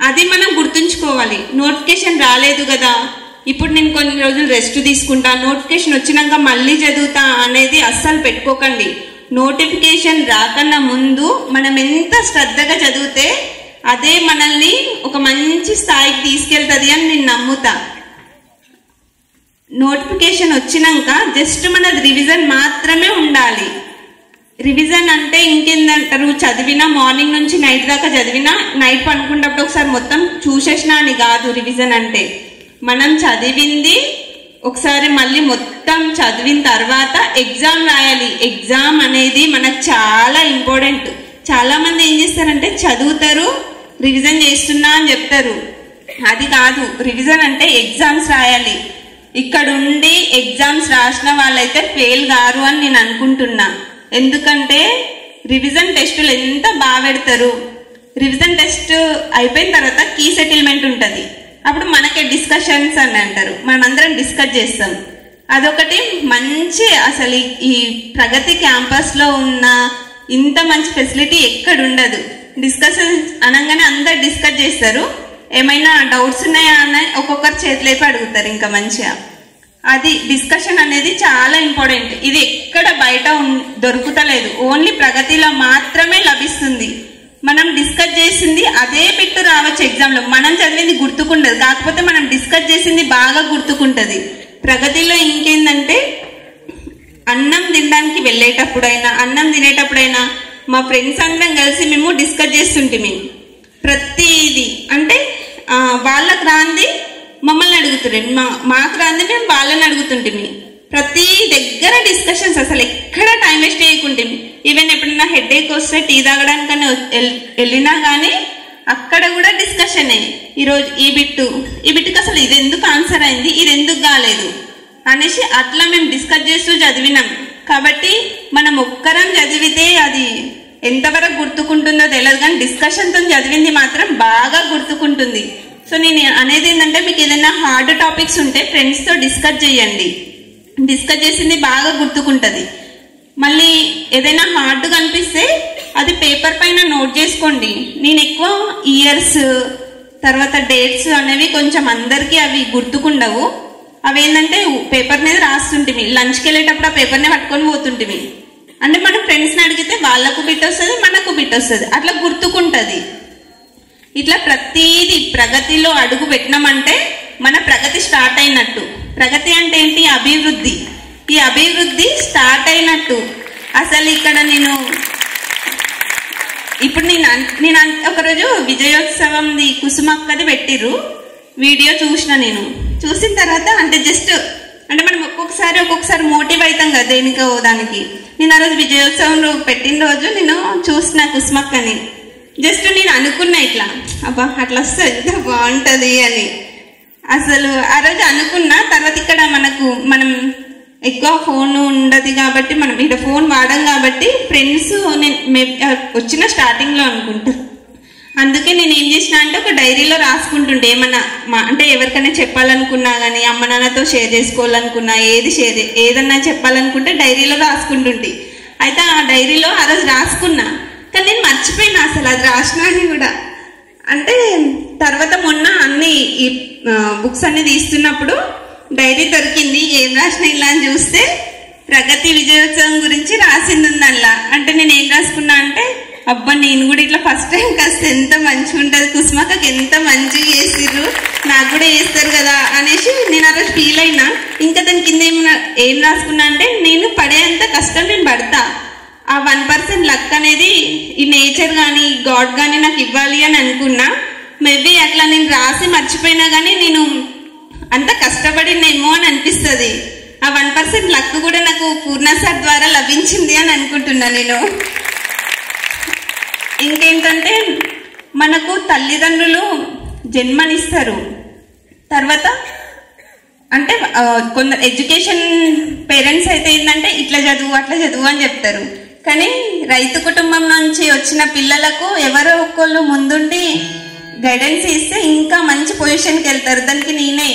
అది మనం గుర్తుంచుకోవాలి. నోటిఫికేషన్ రాలేదు కదా ఇప్పుడు నేను కొన్ని రోజులు రెస్ట్ తీసుకుంటా, నోటిఫికేషన్ వచ్చినాక మళ్ళీ చదువుతా అనేది అస్సలు పెట్టుకోకండి. నోటిఫికేషన్ రాకన్నా ముందు మనం ఎంత శ్రద్ధగా చదివితే అదే మనల్ని ఒక మంచి స్థాయికి తీసుకెళ్తుంది అని నేను నమ్ముతా. నోటిఫికేషన్ వచ్చినాక జస్ట్ మన రివిజన్ మాత్రమే ఉండాలి. రివిజన్ అంటే ఇంకేందంటారు, చదివినా మార్నింగ్ నుంచి నైట్ దాకా చదివినా నైట్ పనుకున్నప్పుడు ఒకసారి మొత్తం చూసేసినా అని కాదు. రివిజన్ అంటే మనం చదివింది ఒకసారి మళ్ళీ మొత్తం చదివిన తర్వాత ఎగ్జామ్ రాయాలి. ఎగ్జామ్ అనేది మనకు చాలా ఇంపార్టెంట్. చాలా మంది ఏం చేస్తారంటే చదువుతారు, రివిజన్ చేస్తున్నా అని చెప్తారు. అది కాదు. రివిజన్ అంటే ఎగ్జామ్స్ రాయాలి. ఇక్కడ ఉండి ఎగ్జామ్స్ రాసిన వాళ్ళైతే ఫెయిల్ కారు అని నేను అనుకుంటున్నా. ఎందుకంటే రివిజన్ టెస్టులు ఎంత బాగా పెడతారు. రివిజన్ టెస్ట్ అయిపోయిన తర్వాత కీ సెటిల్మెంట్ ఉంటుంది. అప్పుడు మనకే డిస్కషన్స్ అని అంటారు, మనమందరం డిస్కస్ చేస్తాం. అదొకటి మంచి. అసలు ఈ ప్రగతి క్యాంపస్లో ఉన్న ఇంత మంచి ఫెసిలిటీ ఎక్కడ ఉండదు. డిస్కషన్స్ అనగానే అందరు డిస్కస్ చేస్తారు. ఏమైనా డౌట్స్ ఉన్నాయా అని ఒక్కొక్కరు చేతులేపి అడుగుతారు ఇంకా మంచిగా. అది డిస్కషన్ అనేది చాలా ఇంపార్టెంట్. ఇది ఎక్కడ బయట దొరుకుతలేదు, ఓన్లీ ప్రగతిలో మాత్రమే లభిస్తుంది. మనం డిస్కస్ చేసింది అదే బిట్టు రావచ్చు ఎగ్జామ్లో. మనం చదివింది గుర్తుకుండదు, కాకపోతే మనం డిస్కస్ చేసింది బాగా గుర్తుకుంటుంది. ప్రగతిలో ఇంకేందంటే అన్నం తినడానికి వెళ్ళేటప్పుడైనా అన్నం తినేటప్పుడైనా మా ఫ్రెండ్స్ అందరం కలిసి మేము డిస్కస్ చేస్తుంటిమి. ప్రతిది అంటే వాళ్ళకు రాంది మమ్మల్ని అడుగుతుండే, మాకు రాంది మేము వాళ్ళని అడుగుతుంటిమి. ప్రతి దగ్గర డిస్కషన్స్, అసలు ఎక్కడ టైం వేస్ట్ చేయకుంటుంది. ఈవెన్ ఎప్పుడైనా హెడేక్ వస్తే టీ తాగడానికన్నా వెళ్ళినా కానీ అక్కడ కూడా డిస్కషనే. ఈరోజు ఈ బిట్టుకి అసలు ఇది ఎందుకు ఆన్సర్ అయింది, ఇది ఎందుకు కాలేదు అనేసి అట్లా మేము డిస్కస్ చేస్తూ చదివినాం. కాబట్టి మనం ఒక్కరం చదివితే అది ఎంతవరకు గుర్తుకుంటుందో తెలియదు, కానీ డిస్కషన్తో చదివింది మాత్రం బాగా గుర్తుకుంటుంది. సో నేను అనేది ఏంటంటే మీకు ఏదైనా హార్డ్ టాపిక్స్ ఉంటే ఫ్రెండ్స్తో డిస్కస్ చేయండి. డిస్కస్ చేసింది బాగా గుర్తుకుంటుంది. మళ్ళీ ఏదైనా హార్డ్గా అనిపిస్తే అది పేపర్ పైన నోట్ చేసుకోండి. నేను ఎక్కువ ఇయర్స్ తర్వాత డేట్స్ అనేవి కొంచెం అందరికీ అవి గుర్తుకుండవు. అవి ఏంటంటే పేపర్ మీద రాస్తుంటిమి, లంచ్కి వెళ్ళేటప్పుడు ఆ పేపర్నే పట్టుకొని పోతుంటిమి. అంటే మన ఫ్రెండ్స్ని అడిగితే వాళ్ళకు బిట్ వస్తుంది, మనకు బిట్ వస్తుంది, అట్లా గుర్తుకుంటుంది. ఇట్లా ప్రతిదీ ప్రగతిలో అడుగు పెట్టినామంటే మన ప్రగతి స్టార్ట్ అయినట్టు. ప్రగతి అంటే ఏంటి? అభివృద్ధి. ఈ అభివృద్ధి స్టార్ట్ అయినట్టు. అసలు ఇక్కడ ఇప్పుడు నేను ఒకరోజు విజయోత్సవంది కుసుమక్కది పెట్టిర్రు వీడియో చూసిన. నేను చూసిన తర్వాత అంటే జస్ట్ అంటే మనం ఒక్కొక్కసారి మోటివ్ అవుతాం కదా దేనికో దానికి. నేను ఆ రోజు విజయోత్సవం పెట్టిన రోజు నేను చూసిన కుసుమక్కని. జస్ట్ నేను అనుకున్నా ఇట్లా, అబ్బా అట్లా వస్తే ఎంత బాగుంటుంది అని. అసలు ఆ రోజు అనుకున్నా. తర్వాత ఇక్కడ మనం ఎక్కువ ఫోన్ ఉండదు కాబట్టి మనం ఇక్కడ ఫోన్ వాడడం కాబట్టి ఫ్రెండ్స్ వచ్చిన స్టార్టింగ్లో అనుకుంటా. అందుకే నేను ఏం చేసిన అంటే ఒక డైరీలో రాసుకుంటుంటే ఏమన్నా అంటే ఎవరికైనా చెప్పాలనుకున్నా కానీ, అమ్మ నాన్నతో షేర్ చేసుకోవాలనుకున్నా, ఏదన్నా చెప్పాలనుకుంటే డైరీలో రాసుకుంటుంటే. అయితే ఆ డైరీలో ఆ రోజు రాసుకున్నా, కానీ నేను మర్చిపోయినా అసలు అది రాసినాని కూడా. అంటే తర్వాత మొన్న అన్ని ఈ బుక్స్ అన్ని తీస్తున్నప్పుడు డైరీ దొరికింది. ఏం రాసిన ఇలా అని చూస్తే ప్రగతి విజయోత్సవం గురించి రాసింది ఉందల్లా. అంటే నేను ఏం రాసుకున్నా అంటే, అబ్బా నేను కూడా ఇట్లా ఫస్ట్ టైం కాస్త ఎంత మంచిగా ఉంటుంది, కుసుమక్కకి ఎంత మంచిగా చేసిర్రు, నాకు కూడా చేస్తారు కదా అనేసి నేను ఆ రోజు ఫీల్ అయినా. ఇంకా దాని కింద ఏం రాసుకున్నా అంటే, నేను పడేంత కష్టం నేను పడతా, ఆ 1% లక్ అనేది ఈ నేచర్ కానీ గాడ్ కానీ నాకు ఇవ్వాలి అని అనుకున్నా. మేబీ అట్లా నేను రాసి మర్చిపోయినా కానీ నేను అంత కష్టపడినేమో అని అనిపిస్తుంది. ఆ 1% లక్ కూడా నాకు పూర్ణ సార్ ద్వారా లభించింది అని అనుకుంటున్నా నేను. ఇంకేంటంటే మనకు తల్లిదండ్రులు జన్మనిస్తారు, తర్వాత అంటే కొందరు ఎడ్యుకేషన్ పేరెంట్స్ అయితే ఏంటంటే ఇట్లా చదువు అట్లా చదువు అని చెప్తారు. కానీ రైతు కుటుంబం నుంచి వచ్చిన పిల్లలకు ఎవరో ఒకళ్ళు ముందుండి గైడెన్స్ ఇస్తే ఇంకా మంచి పొజిషన్కి వెళ్తారు. దానికి నేనే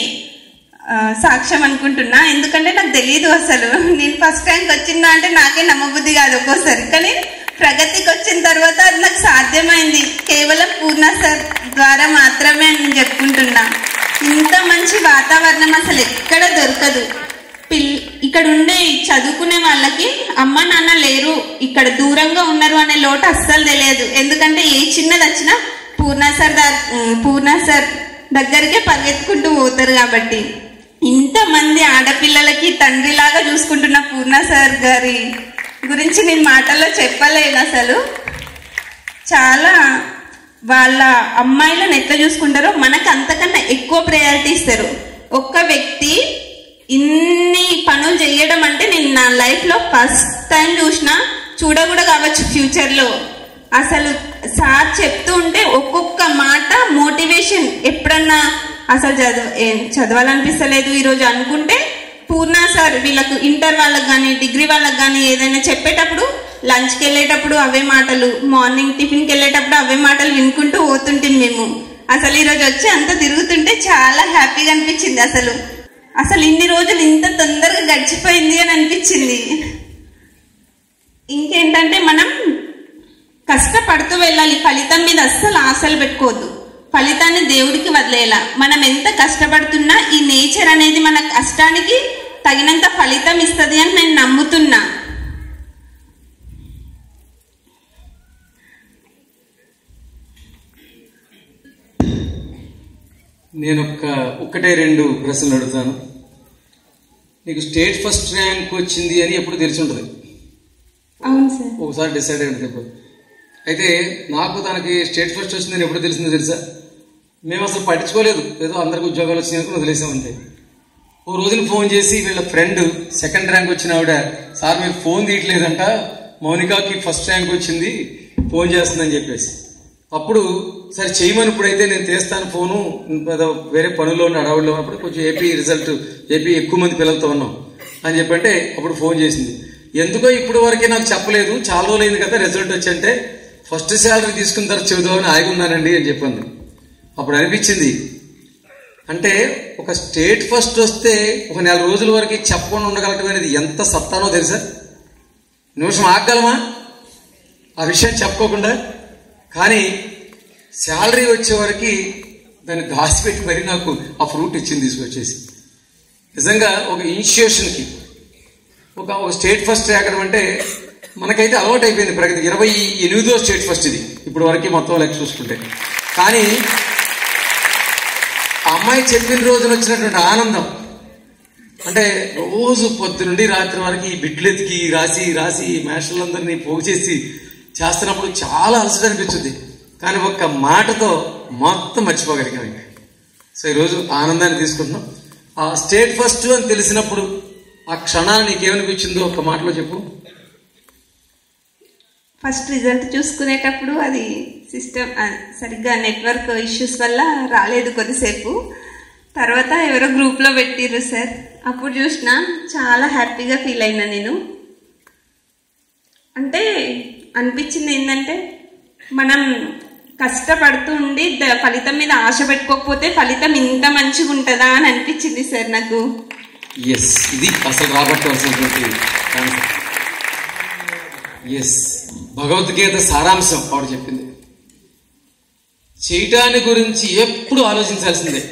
సాక్ష్యం అనుకుంటున్నా. ఎందుకంటే నాకు తెలియదు అసలు, నేను ఫస్ట్ ర్యాంక్ వచ్చిందా అంటే నాకే నమ్మబుద్ధి కాదు ఒక్కోసారి. కానీ ప్రగతికి వచ్చిన తర్వాత అది నాకు సాధ్యమైంది కేవలం పూర్ణ సార్ ద్వారా మాత్రమే అని నేను చెప్పుకుంటున్నా. ఇంత మంచి వాతావరణం అసలు ఎక్కడ దొరకదు. ఇక్కడ ఉండే చదువుకునే వాళ్ళకి అమ్మ నాన్న లేరు, ఇక్కడ దూరంగా ఉన్నారు అనే లోటు అస్సలు తెలియదు. ఎందుకంటే ఏ చిన్నది వచ్చినా పూర్ణ సార్ దగ్గరికే పరిగెత్తుకుంటూ పోతారు కాబట్టి. ఇంతమంది ఆడపిల్లలకి తండ్రిలాగా చూసుకుంటున్న పూర్ణ సార్ గారి గురించి నేను మాటల్లో చెప్పలేను. అసలు చాలా వాళ్ళ అమ్మాయిలను ఎట్లా చూసుకుంటారో మనకు అంతకన్నా ఎక్కువ ప్రయారిటీ ఇస్తారు. ఒక్క వ్యక్తి ఇన్ని పనులు చేయడం అంటే నేను నా లైఫ్లో ఫస్ట్ టైం చూడకూడా కావచ్చు ఫ్యూచర్లో. అసలు సార్ చెప్తూ ఉంటే ఒక్కొక్క మాట మోటివేషన్. ఎప్పుడన్నా అసలు చదవాలనిపిస్తలేదు ఈరోజు అనుకుంటే పూర్ణ సార్ వీళ్ళకు ఇంటర్ వాళ్ళకి కానీ డిగ్రీ వాళ్ళకి కానీ ఏదైనా చెప్పేటప్పుడు లంచ్కి వెళ్ళేటప్పుడు అవే మాటలు, మార్నింగ్ టిఫిన్కి వెళ్ళేటప్పుడు అవే మాటలు వినుకుంటూ పోతుంటాం మేము. అసలు ఈరోజు వచ్చి అంత తిరుగుతుంటే చాలా హ్యాపీగా అనిపించింది. అసలు ఇన్ని రోజులు ఇంత తొందరగా గడిచిపోయింది అని అనిపించింది. ఇంకేంటంటే మనం కష్టపడుతూ వెళ్ళాలి, ఫలితం మీద అస్సలు ఆశలు పెట్టుకోవద్దు, ఫలితాన్ని దేవుడికి వదిలేలా. మనం ఎంత కష్టపడుతున్నా ఈ నేచర్ అనేది మన కష్టానికి తగినంత ఫలితం ఇస్తుంది అని నేను నమ్ముతున్నా. నేను ఒక్కటే 2 ప్రశ్నలు అడుగుతాను. నీకు స్టేట్ ఫస్ట్ ర్యాంక్ వచ్చింది అని ఎప్పుడు తెలిసి ఉంటుంది? అవును సార్. ఒకసారి డిసైడ్ అయ్యింది ఎప్పుడు. అయితే నాకు తనకి స్టేట్ ఫస్ట్ వచ్చిందని ఎప్పుడు తెలిసిందో తెలుసా? మేము అసలు పట్టించుకోలేదు, ఏదో అందరికి ఉద్యోగాలు వచ్చినాయనుకుని వదిలేసామంతే. ఓ రోజున ఫోన్ చేసి వీళ్ళ ఫ్రెండ్ సెకండ్ ర్యాంక్ వచ్చిన ఆవిడ, సార్ మీరు ఫోన్ తీయట్లేదంట, మౌనికాకి ఫస్ట్ ర్యాంక్ వచ్చింది, ఫోన్ చేస్తుందని చెప్పేసి. అప్పుడు సరే చేయమని, ఇప్పుడైతే నేను తీస్తాను ఫోను, వేరే పనుల్లో ఉన్న అడవుల్లో ఉన్నప్పుడు కొంచెం ఏపీ ఎక్కువ మంది పిల్లలతో ఉన్నాం అని చెప్పంటే అప్పుడు ఫోన్ చేసింది. ఎందుకో ఇప్పుడు వరకే నాకు చెప్పలేదు, చాలా రోజులు అయింది కదా రిజల్ట్ వచ్చంటే, ఫస్ట్ శాలరీ తీసుకున్న తర్వాత చెబుదామని ఆగి ఉన్నానండి అని చెప్పింది. అప్పుడు అనిపించింది, అంటే ఒక స్టేట్ ఫస్ట్ వస్తే ఒక 4 రోజుల వరకు చెప్పకుండా ఉండగలటం అనేది ఎంత సత్తానో తెలుసా? నిమిషం ఆగగలమా ఆ విషయం చెప్పుకోకుండా? కానీ శాలరీ వచ్చే వరకు దాన్ని దాచిపెట్టి మరి నాకు ఆ ఫ్రూట్ ఇచ్చింది తీసుకొచ్చేసి. నిజంగా ఒక ఇనిషియేషన్కి ఒక స్టేట్ ఫస్ట్ ఎక్కడం అంటే మనకైతే అలవాటు అయిపోయింది. ప్రగతి 28వ స్టేట్ ఫస్ట్ ఇది ఇప్పుడు వరకు మొత్తం లెక్క చూసుకుంటే. కానీ ఆ అమ్మాయి చెప్పిన రోజున వచ్చినటువంటి ఆనందం అంటే రోజు పొద్దు నుండి రాత్రి వరకు ఈ బిడ్లు ఎతికి రాసి మేషలందరినీ పోగు చేసి చేస్తున్నప్పుడు చాలా అలసట అనిపించింది. కానీ ఒక్క మాటతో మొత్తం మర్చిపోగలిగాం. సో ఈరోజు ఆనందాన్ని తీసుకుంటున్నాం. ఆ స్టేట్ ఫస్ట్ అని తెలిసినప్పుడు ఆ క్షణాన్ని నీకేమనిపించిందో ఒక్క మాటలో చెప్పు. ఫస్ట్ రిజల్ట్ చూసుకునేటప్పుడు అది సిస్టమ్ సరిగ్గా నెట్వర్క్ ఇష్యూస్ వల్ల రాలేదు కొద్దిసేపు. తర్వాత ఎవరో గ్రూప్లో పెట్టిర్రు సార్, అప్పుడు చూసిన చాలా హ్యాపీగా ఫీల్ అయినా నేను. అంటే అనిపించింది ఏంటంటే మనం కష్టపడుతూ ఉండి ఫలితం మీద ఆశ పెట్టుకోకపోతే ఫలితం ఇంత మంచిగా ఉంటుందా అని అనిపించింది సార్ నాకు. ఎస్, ఇది అసలు రాబట్టవలసినటువంటి ఎస్ భగవద్గీత సారాంశం ఆవిడ చెప్పింది. చేయటాన్ని గురించి ఎప్పుడు ఆలోచించాల్సిందే,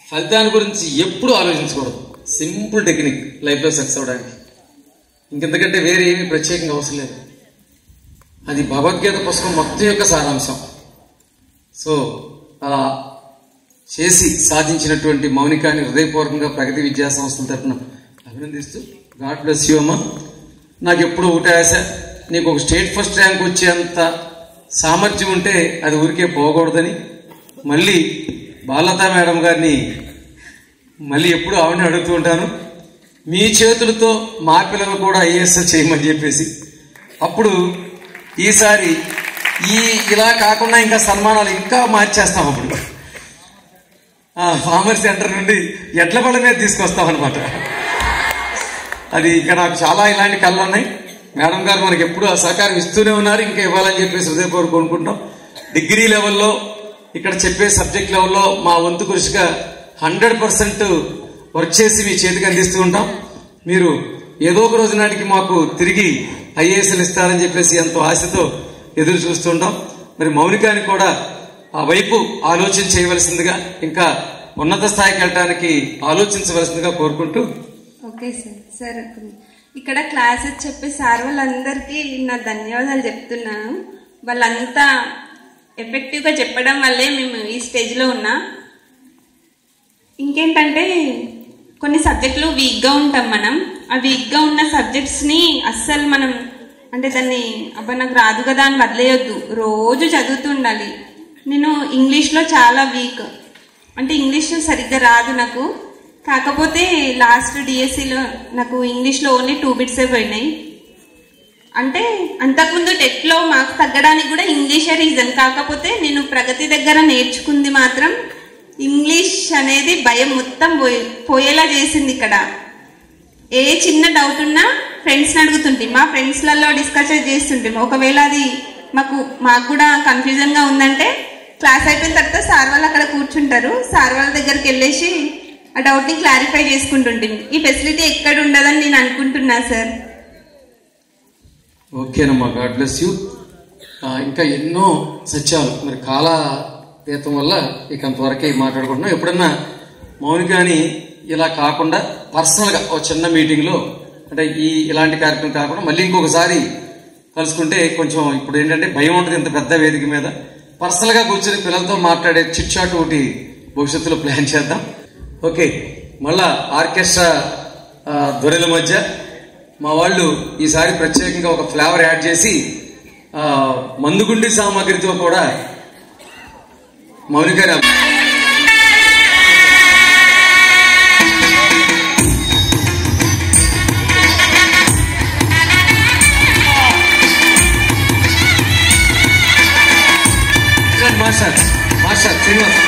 ఫలితాన్ని గురించి ఎప్పుడు ఆలోచించకూడదు. సింపుల్ టెక్నిక్ లైఫ్లో సక్సెస్ అవడానికి. ఇంకెందుకంటే వేరే ఏమీ ప్రత్యేకంగా అవసరం లేదు. అది భగవద్గీత పుస్తకం మొత్తం యొక్క సారాంశం. సో అలా చేసి సాధించినటువంటి మౌనికాని హృదయపూర్వకంగా ప్రగతి విద్యా సంస్థల తరఫున అభినందిస్తూ గాడ్ బ్లెస్ యూ అమ్మా. నాకు ఎప్పుడు ఒకటే ఆశ, నీకు ఒక స్టేట్ ఫస్ట్ ర్యాంక్ వచ్చేంత సామర్థ్యం ఉంటే అది ఊరికే పోకూడదని మళ్ళీ బాలలతా మేడం గారిని మళ్ళీ ఎప్పుడు ఆవిడని అడుగుతూ ఉంటాను, మీ చేతులతో మా పిల్లలు కూడా ఐఏఎస్ చేయమని చెప్పేసి. అప్పుడు ఈసారి ఇలా కాకుండా ఇంకా సన్మానాలు ఇంకా మార్చేస్తాం. అప్పుడు ఫార్మర్ సెంటర్ నుండి ఎడ్ల బళ్ళ మీద తీసుకొస్తాం అనమాట. అది ఇంకా నాకు చాలా ఇలాంటి కళ్ళు ఉన్నాయి. మేడం గారు మనకి ఎప్పుడు ఆ సహకారం ఇస్తూనే ఉన్నారు, ఇంకా ఇవ్వాలని చెప్పేసి హృదయపూర్వకంగా కోరుకుంటాం. డిగ్రీ లెవెల్లో ఇక్కడ చెప్పే సబ్జెక్ట్ లెవెల్లో మా వంతు కృషిగా 100% వర్క్ చేసి మీ చేతికి అందిస్తూ ఉంటాం. మీరు ఏదో ఒక రోజు నాటికి మాకు తిరిగి ఐఏఎస్లు ఇస్తారని చెప్పేసి ఎంతో ఆశతో ఎదురు చూస్తుంటాం. మరి మౌనికాని కూడా ఆ వైపు ఆలోచన చేయవలసిందిగా, ఇంకా ఉన్నత స్థాయికి వెళ్ళడానికి ఆలోచించవలసిందిగా కోరుకుంటూ. Okay sir. సార్ ఇక్కడ క్లాసెస్ చెప్పే సార్ వాళ్ళందరికీ నా ధన్యవాదాలు చెప్తున్నాను. వాళ్ళంతా ఎఫెక్టివ్గా చెప్పడం వల్లే మేము ఈ స్టేజ్లో ఉన్నా. ఇంకేంటంటే కొన్ని సబ్జెక్టులు వీక్గా ఉంటాం మనం. ఆ వీక్గా ఉన్న సబ్జెక్ట్స్ని అస్సలు మనం అంటే దాన్ని నాకు రాదు కదా అని వదిలేయొద్దు, రోజు చదువుతూ ఉండాలి. నేను ఇంగ్లీష్లో చాలా వీక్, అంటే ఇంగ్లీష్ సరిగ్గా రాదు నాకు. కాకపోతే లాస్ట్ డిఎస్సిలో నాకు ఇంగ్లీష్లో ఓన్లీ 2 బిట్సే పోయినాయి. అంటే అంతకుముందు టెట్లో మార్క్స్ తగ్గడానికి కూడా ఇంగ్లీషే రీజన్. కాకపోతే నేను ప్రగతి దగ్గర నేర్చుకుంది మాత్రం ఇంగ్లీష్ అనేది భయం మొత్తం పోయేలా చేసింది. ఇక్కడ ఏ చిన్న డౌట్ ఉన్నా ఫ్రెండ్స్ని అడుగుతుంటే, మా ఫ్రెండ్స్లలో డిస్కస్ చేస్తుంటే, ఒకవేళ అది మాకు కూడా కన్ఫ్యూజన్గా ఉందంటే క్లాస్ అయిపోయిన తర్వాత సార్ వాళ్ళు అక్కడ కూర్చుంటారు, సార్ వాళ్ళ దగ్గరికి వెళ్ళేసి ఆ డౌట్ని క్లారిఫై చేసుకుంటుంటుంది. ఈ ఫెసిలిటీ ఎక్కడ ఉండదని నేను అనుకుంటున్నా సార్. ఓకేనమ్మా, గాడ్ బ్లెస్ యూ. ఇంకా ఎన్నో సత్యాలు మరి కాలవేతం వల్ల ఇక అంతవరకే మాట్లాడుకుంటున్నాం. ఎప్పుడన్నా మౌనికాని ఇలా కాకుండా పర్సనల్గా ఒక చిన్న మీటింగ్లో, అంటే ఇలాంటి కార్యక్రమం కాకుండా మళ్ళీ ఇంకొకసారి కలుసుకుంటే కొంచెం ఇప్పుడు ఏంటంటే భయం ఉంటుంది ఇంత పెద్ద వేదిక మీద. పర్సనల్గా కూర్చొని పిల్లలతో మాట్లాడే చిట్ చాట్ ఒకటి భవిష్యత్తులో ప్లాన్ చేద్దాం. ఓకే, మళ్ళా ఆర్కెస్ట్రా ధ్వనుల మధ్య మా వాళ్ళు ఈసారి ప్రత్యేకంగా ఒక ఫ్లేవర్ యాడ్ చేసి మందుగుండి సామాగ్రితో కూడా మౌనిక మాస్టర్ శ్రీనివాస్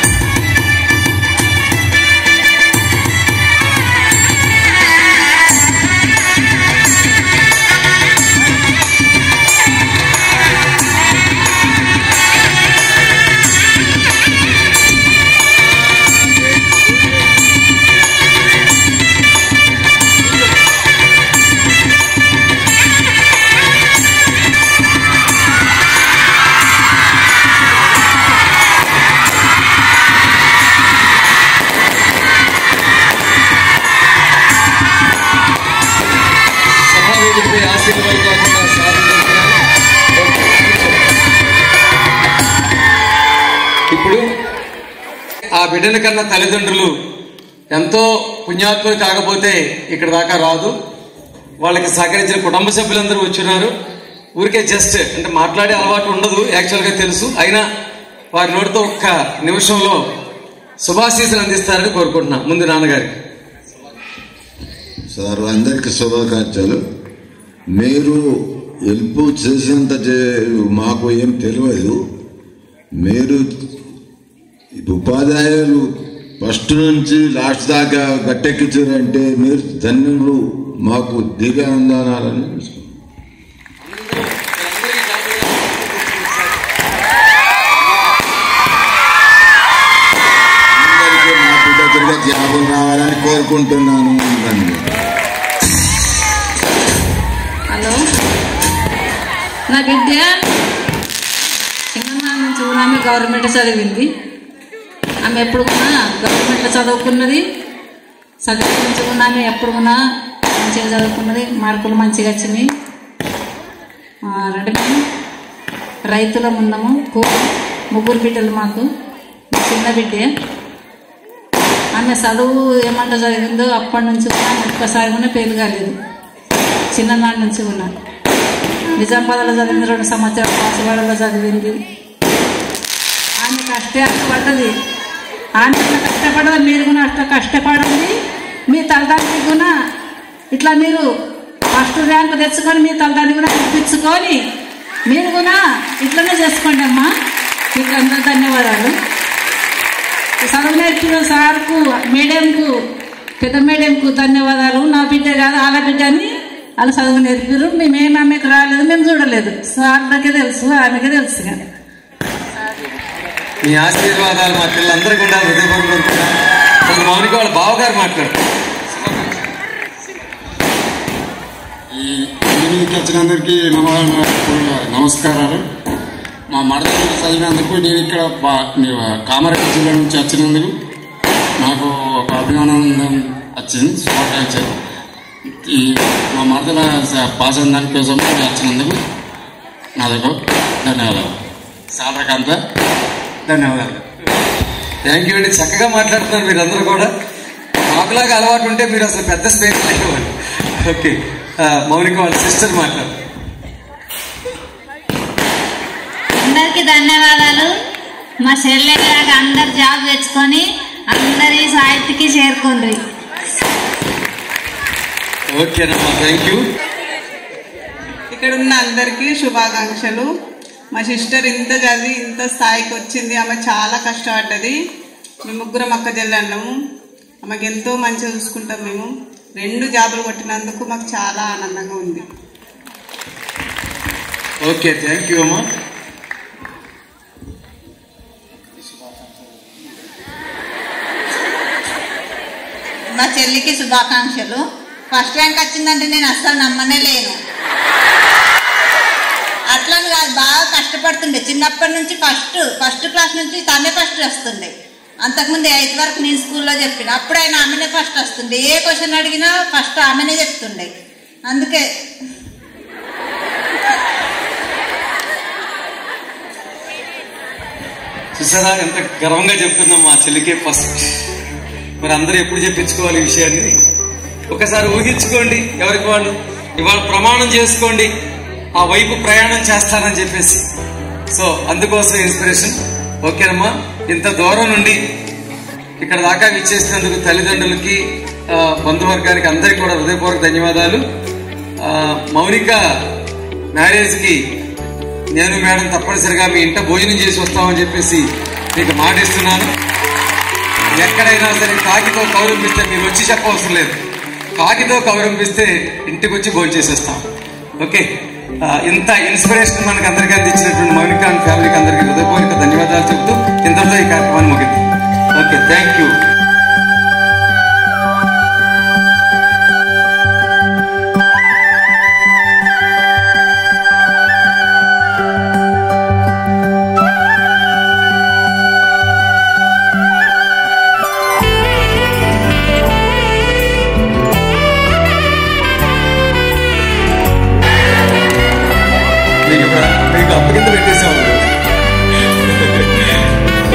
అయిపోయి ఆశీర్వాదం కాకుండా ఇప్పుడు ఆ బిడ్డల కన్నా తల్లిదండ్రులు ఎంతో పుణ్యాత్ములు కాకపోతే ఇక్కడ దాకా రాదు. వాళ్ళకి సహకరించిన కుటుంబ సభ్యులందరూ వచ్చున్నారు. ఊరికే జస్ట్ అంటే మాట్లాడే అలవాటు ఉండదు, యాక్చువల్గా తెలుసు. అయినా వారి నోటితో ఒక్క నిమిషంలో శుభాశీస్సులు అందిస్తారని కోరుకుంటున్నా. ముందు నాన్నగారికి. సార్, అందరికి శుభాకాంక్షలు. మీరు హెల్ప్ చేసేంత మాకు ఏం తెలియదు. మీరు ఉపాధ్యాయులు ఫస్ట్ నుంచి లాస్ట్ దాకా గట్టెక్కించారంటే మీరు ధన్యులు. మాకు దివ్యాందనాలని అందరికీ మా బిడ్డ జాబులు రావాలని కోరుకుంటున్నాను. హలో, నా బిడ్డ చిన్ననాటి నుంచి కూడా ఆమె గవర్నమెంట్ చదివింది. ఆమె ఎప్పుడు కూడా గవర్నమెంట్లో చదువుకున్నది. చదివి నుంచి కూడా ఆమె ఎప్పుడు కూడా మంచిగా చదువుకున్నది. మార్కులు మంచిగా వచ్చినాయి. రెండు మేము రైతులం ఉన్నాము. ముగ్గురు బిడ్డలు మాకు. చిన్న బిడ్డే. ఆమె చదువు ఏమంట చదివిందో అప్పటి నుంచి కూడా ఒక్కసారి కూడా పేరు కాలేదు. చిన్ననాటి నుంచి కూడా నిజామాబాద్లో చదివింది. 2 సంవత్సరాలు కాసువాడలో చదివింది. ఆమె కష్టపడ్డది. ఆమె కష్టపడదు, మీరు కూడా అట్లా కష్టపడండి. మీ తల్లిదండ్రులు కూడా ఇట్లా మీరు ఫస్ట్ ర్యాంక్ తెచ్చుకొని మీ తల్లిదండ్రులు కూడా ఇప్పించుకొని మీరు కూడా ఇట్లనే చేసుకోండి అమ్మా. మీకు అందరూ ధన్యవాదాలు. చదువు నేర్పిన సార్కు, మేడంకు, పెద్ద మేడంకు ధన్యవాదాలు. నా బిడ్డ కాదు, వాళ్ళ బిడ్డ అని వాళ్ళు చదువు నేర్పారు. మేమేమి ఆమెకు రాలేదు, మేము చూడలేదు. సార్లకే తెలుసు, ఆమెకే తెలుసు. మీ ఆశీర్వాదాలు మా పిల్లలందరికీ ఉండాలి. హృదయపూర్వకంగా మౌనిక వాళ్ళ బావగారు మాట్లాడతారు. ఈ మీటింగ్కి వచ్చినందరికీ నమస్కారాలు. మా మడతలు చదివినందుకు, నేను ఇక్కడ కామారెడ్డి జిల్లా నుంచి వచ్చినందుకు నాకు ఒక అభిమానం వచ్చింది. శుభాకాంక్షలు. ఈ మా మడతల పాస్ అయిన దానికోసం వచ్చినందుకు నా దగ్గర ధన్యవాదాలు. సాలరకంత ధన్యవాదాలు. థ్యాంక్ యూ అండి. చక్కగా మాట్లాడుతున్నారు మీరందరూ కూడా. మాకులాగా అలవాటు ఉంటే మీరు అసలు పెద్ద స్పేస్ లేవాలి. ఓకే, మౌనిక వాళ్ళ సిస్టర్ మాట్లాడు. అందరికి ధన్యవాదాలు. మా చెల్లెలాగా అందరు జాబ్ తెచ్చుకొని అందరి సాహిత్యకి చేరుకోండి. ఓకేనమ్మా, థ్యాంక్ యూ. ఇక్కడ ఉన్న అందరికీ శుభాకాంక్షలు. మా సిస్టర్ ఇంత చదివి ఇంత స్థాయికి వచ్చింది. ఆమె చాలా కష్టపడ్డది. మేము ముగ్గురం అక్క చెల్లెళ్ళము. ఆమెకు ఎంతో మంచిగా చూసుకుంటాం. మేము 2 జాబులు కొట్టినందుకు మాకు చాలా ఆనందంగా ఉంది. ఓకే, థ్యాంక్ యూ అమ్మా. మా చెల్లికి శుభాకాంక్షలు. ఫస్ట్ ర్యాంక్ వచ్చిందంటే నేను అస్సలు నమ్మనే లేను. అట్లని కాదు, బాగా కష్టపడుతుండే. చిన్నప్పటి నుంచి ఫస్ట్ క్లాస్ నుంచి తనే ఫస్ట్ వస్తుండే. అంతకుముందు 8th వరకు నేను స్కూల్లో చెప్పిన. అప్పుడైనా ఆమెనే ఫస్ట్ వస్తుండే. ఏ క్వశ్చన్ అడిగినా ఫస్ట్ ఆమెనే చెప్తుండే. అందుకే చూసారా ఎంత గర్వంగా చెప్తున్నాం మా చెల్లికే ఫస్ట్. మరి అందరూ ఎప్పుడు చెప్పించుకోవాలి ఈ విషయాన్ని? ఒకసారి ఊహించుకోండి ఎవరికి వాళ్ళు. ఇవాళ ప్రమాణం చేసుకోండి ఆ వైపు ప్రయాణం చేస్తానని చెప్పేసి. సో అందుకోసం ఇన్స్పిరేషన్. ఓకేనమ్మా, ఇంత దూరం నుండి ఇక్కడ దాకా విచ్చేసినందుకు తల్లిదండ్రులకి, బంధువర్గానికి అందరికీ కూడా హృదయపూర్వక ధన్యవాదాలు. మౌనిక మ్యారేజ్కి నేను మేడం తప్పనిసరిగా మీ ఇంట భోజనం చేసి వస్తామని చెప్పేసి మీకు మాట ఇస్తున్నాను. ఎక్కడైనా సరే కాకితో కౌరంపిస్తే మీరు వచ్చి చెప్పవసరం లేదు. కాకితో కౌరంపిస్తే ఇంటికి వచ్చి భోజనం చేసేస్తాం. ఓకే, ఇంత ఇన్స్పిరేషన్ మనకు అందరికీ అందించినటువంటి మౌనిక అండ్ ఫ్యామిలీకి అందరికీ హృదయపూర్వక ధన్యవాదాలు చెబుతూ ఇంతలో ఈ కార్యక్రమాన్ని ముగిద్దాం. Okay, thank you.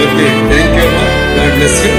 Okay, thank you అమ్మా. God bless you.